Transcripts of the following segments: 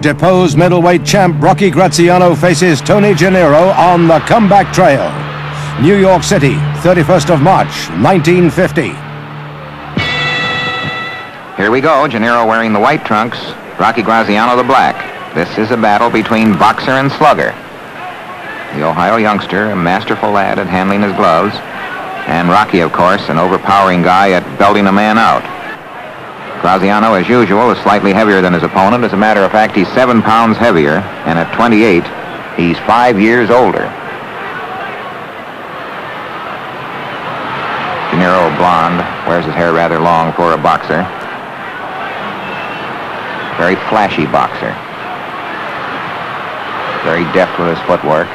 Deposed middleweight champ Rocky Graziano faces Tony Janiro on the comeback trail. New York City, 31st of March, 1950. Here we go. Janiro wearing the white trunks, Rocky Graziano the black. This is a battle between boxer and slugger. The Ohio youngster, a masterful lad at handling his gloves, and Rocky, of course, an overpowering guy at belting a man out. Graziano, as usual, is slightly heavier than his opponent. As a matter of fact, he's 7 pounds heavier, and at 28, he's 5 years older. Janiro, blonde, wears his hair rather long for a boxer. Very flashy boxer. Very deft with his footwork.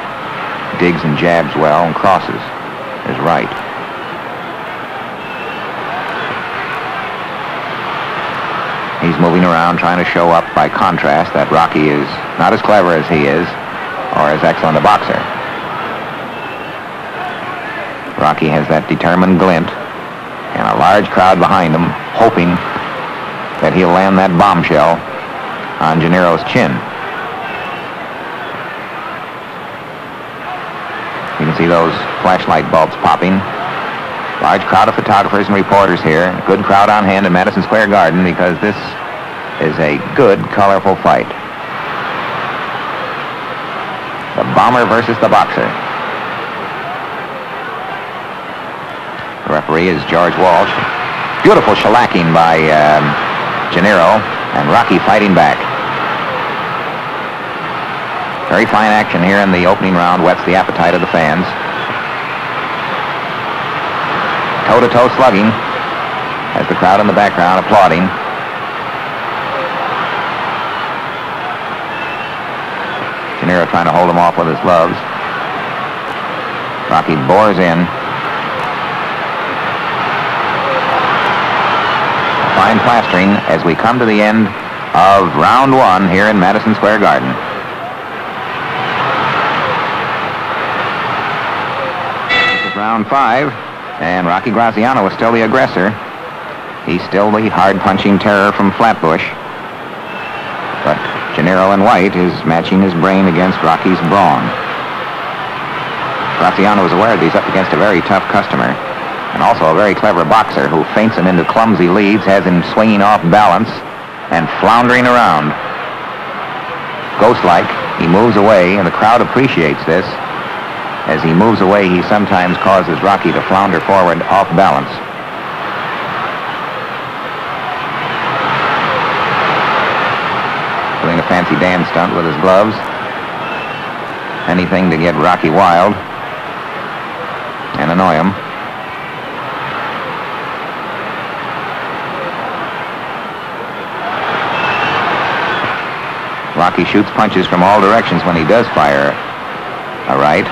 Digs and jabs well and crosses his right. He's moving around trying to show up by contrast that Rocky is not as clever as he is or as excellent a boxer. Rocky has that determined glint and a large crowd behind him hoping that he'll land that bombshell on Janiro's chin. You can see those flashlight bulbs popping. Large crowd of photographers and reporters here. A good crowd on hand in Madison Square Garden because this is a good, colorful fight. The bomber versus the boxer. The referee is George Walsh. Beautiful shellacking by Janiro, and Rocky fighting back. Very fine action here in the opening round. Whets the appetite of the fans. Toe-to-toe slugging as the crowd in the background applauding. Janiro trying to hold him off with his gloves. Rocky bores in. Fine plastering as we come to the end of round 1 here in Madison Square Garden. This is round 5. And Rocky Graziano is still the aggressor. He's still the hard-punching terror from Flatbush. But Janiro in white is matching his brain against Rocky's brawn. Graziano is aware that he's up against a very tough customer, and also a very clever boxer who feints him into clumsy leads, has him swinging off balance and floundering around. Ghost-like, he moves away, and the crowd appreciates this. As he moves away, he sometimes causes Rocky to flounder forward off balance. Doing a fancy dance stunt with his gloves. Anything to get Rocky wild and annoy him. Rocky shoots punches from all directions when he does fire a right,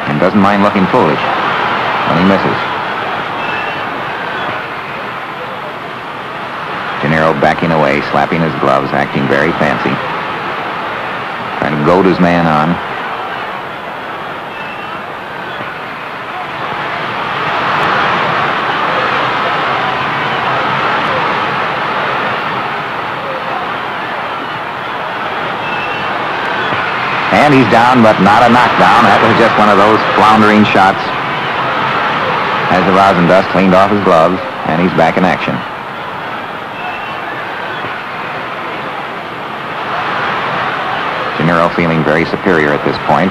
and doesn't mind looking foolish when he misses. Janiro backing away, slapping his gloves, acting very fancy. Trying to goad his man on. And he's down, but not a knockdown. That was just one of those floundering shots as the rosin dust cleaned off his gloves, and he's back in action. Janiro feeling very superior at this point.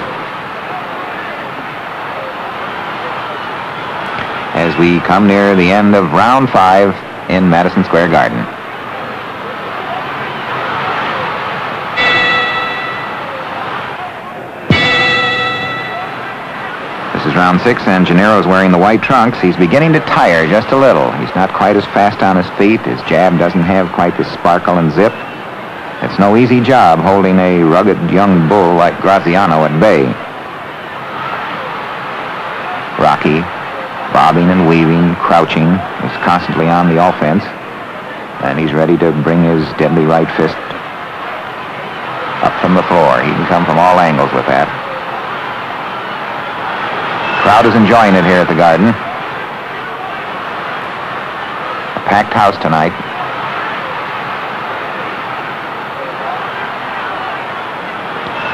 As we come near the end of round 5 in Madison Square Garden. This is round 6, and Janiro's wearing the white trunks. He's beginning to tire just a little. He's not quite as fast on his feet. His jab doesn't have quite the sparkle and zip. It's no easy job holding a rugged young bull like Graziano at bay. Rocky, bobbing and weaving, crouching, is constantly on the offense. And he's ready to bring his deadly right fist up from the floor. He can come from all angles with that. Crowd is enjoying it here at the Garden. A packed house tonight.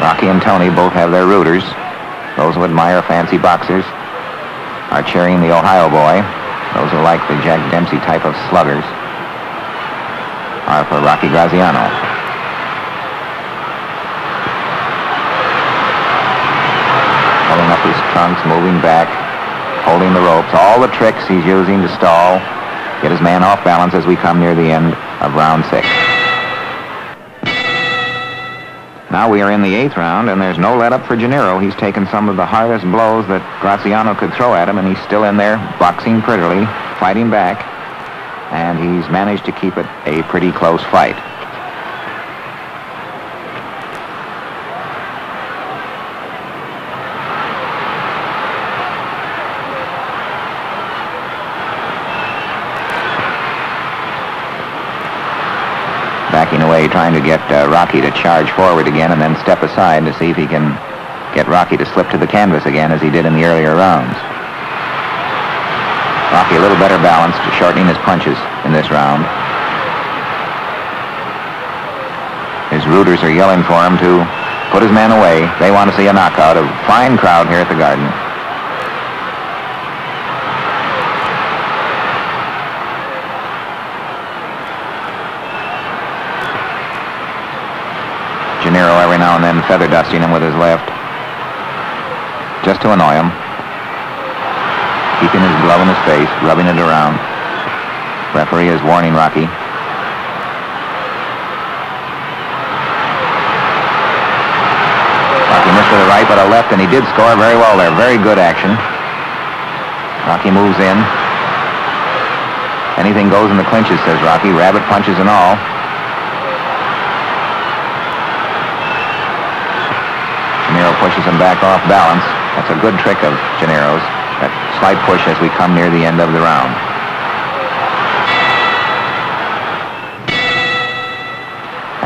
Rocky and Tony both have their rooters. Those who admire fancy boxers are cheering the Ohio boy. Those who like the Jack Dempsey type of sluggers are for Rocky Graziano. Pulling up his trunks, moving back, holding the ropes, all the tricks he's using to stall, get his man off balance as we come near the end of round 6. Now we are in the 8th round, and there's no let up for Janiro. He's taken some of the hardest blows that Graziano could throw at him, and he's still in there, boxing prettily, fighting back, and he's managed to keep it a pretty close fight. Backing away, trying to get Rocky to charge forward again and then step aside to see if he can get Rocky to slip to the canvas again as he did in the earlier rounds. Rocky a little better balanced, shortening his punches in this round. His rooters are yelling for him to put his man away. They want to see a knockout. A fine crowd here at the Garden. Janiro every now and then feather dusting him with his left, just to annoy him. Keeping his glove in his face, rubbing it around. Referee is warning Rocky. Rocky missed with a right but a left, and he did score very well there. Very good action. Rocky moves in. Anything goes in the clinches, says Rocky. Rabbit punches and all. Janiro pushes him back off balance. That's a good trick of Janiro's, that slight push as we come near the end of the round.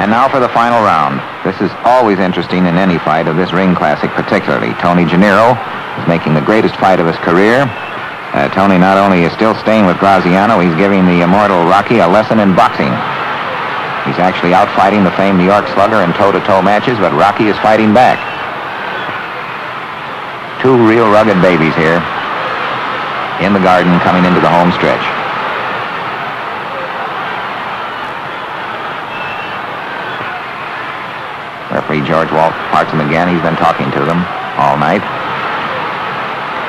And now for the final round. This is always interesting in any fight of this ring classic particularly. Tony Janiro is making the greatest fight of his career. Tony not only is still staying with Graziano, he's giving the immortal Rocky a lesson in boxing. He's actually out fighting the famed New York Slugger in toe-to-toe matches, but Rocky is fighting back. Two real rugged babies here in the Garden coming into the home stretch. Referee George Walt parts them again. He's been talking to them all night.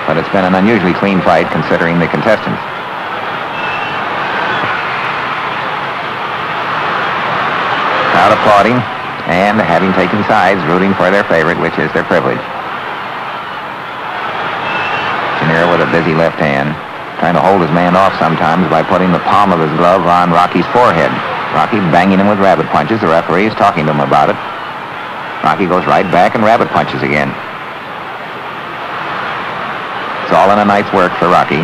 But it's been an unusually clean fight considering the contestants. Crowd applauding and having taken sides, rooting for their favorite, which is their privilege. Janiro with a busy left hand, trying to hold his man off sometimes by putting the palm of his glove on Rocky's forehead. Rocky banging him with rabbit punches. The referee is talking to him about it. Rocky goes right back and rabbit punches again. It's all in a night's work for Rocky.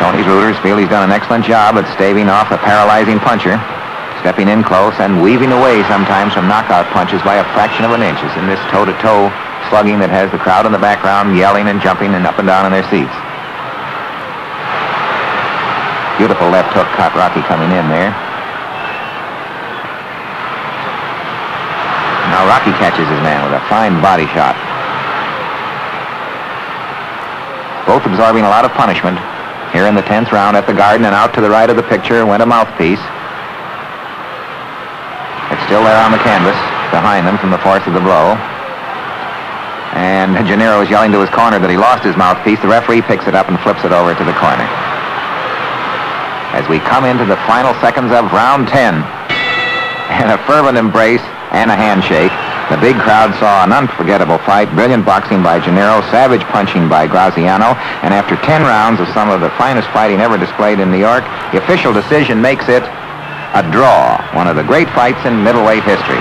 Tony's rooters feel he's done an excellent job at staving off a paralyzing puncher, stepping in close and weaving away sometimes from knockout punches by a fraction of an inch. It's in this toe-to-toe slugging that has the crowd in the background yelling and jumping and up and down in their seats. Beautiful left hook caught Rocky coming in there. Now Rocky catches his man with a fine body shot. Both absorbing a lot of punishment. Here in the 10th round at the Garden, and out to the right of the picture went a mouthpiece. It's still there on the canvas behind them from the force of the blow. And Janiro is yelling to his corner that he lost his mouthpiece. The referee picks it up and flips it over to the corner. As we come into the final seconds of round 10, and a fervent embrace and a handshake. The big crowd saw an unforgettable fight, brilliant boxing by Janiro, savage punching by Graziano, and after 10 rounds of some of the finest fighting ever displayed in New York, the official decision makes it a draw, one of the great fights in middleweight history.